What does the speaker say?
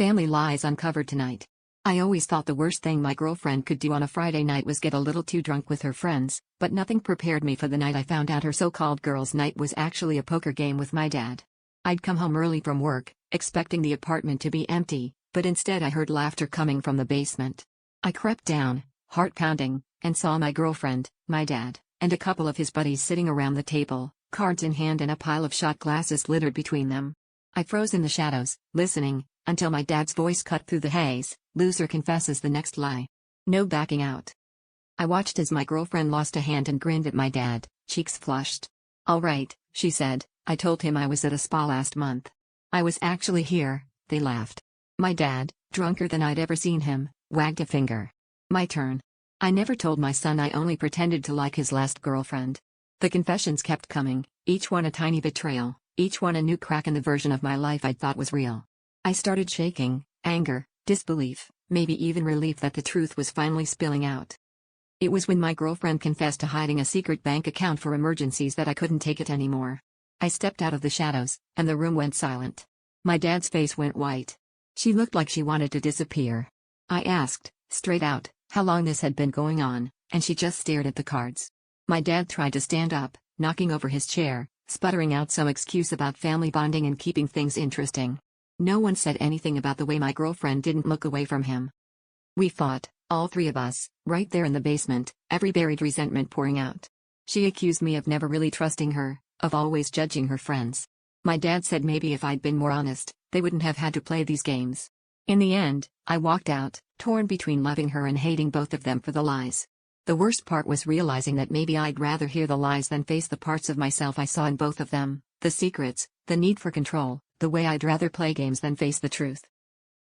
Family lies uncovered tonight. I always thought the worst thing my girlfriend could do on a Friday night was get a little too drunk with her friends, but nothing prepared me for the night I found out her so-called girls' night was actually a poker game with my dad. I'd come home early from work, expecting the apartment to be empty, but instead I heard laughter coming from the basement. I crept down, heart pounding, and saw my girlfriend, my dad, and a couple of his buddies sitting around the table, cards in hand and a pile of shot glasses littered between them. I froze in the shadows, listening, until my dad's voice cut through the haze. Loser confesses the next lie. No backing out. I watched as my girlfriend lost a hand and grinned at my dad, cheeks flushed. "All right," she said, "I told him I was at a spa last month." "I was actually here," they laughed. My dad, drunker than I'd ever seen him, wagged a finger. My turn. "I never told my son, I only pretended to like his last girlfriend." The confessions kept coming, each one a tiny betrayal, each one a new crack in the version of my life I'd thought was real. I started shaking, anger, disbelief, maybe even relief that the truth was finally spilling out. It was when my girlfriend confessed to hiding a secret bank account for emergencies that I couldn't take it anymore. I stepped out of the shadows, and the room went silent. My dad's face went white. She looked like she wanted to disappear. I asked, straight out, how long this had been going on, and she just stared at the cards. My dad tried to stand up, knocking over his chair, sputtering out some excuse about family bonding and keeping things interesting. No one said anything about the way my girlfriend didn't look away from him. We fought, all three of us, right there in the basement, every buried resentment pouring out. She accused me of never really trusting her, of always judging her friends. My dad said maybe if I'd been more honest, they wouldn't have had to play these games. In the end, I walked out, torn between loving her and hating both of them for the lies. The worst part was realizing that maybe I'd rather hear the lies than face the parts of myself I saw in both of them, the secrets, the need for control, the way I'd rather play games than face the truth.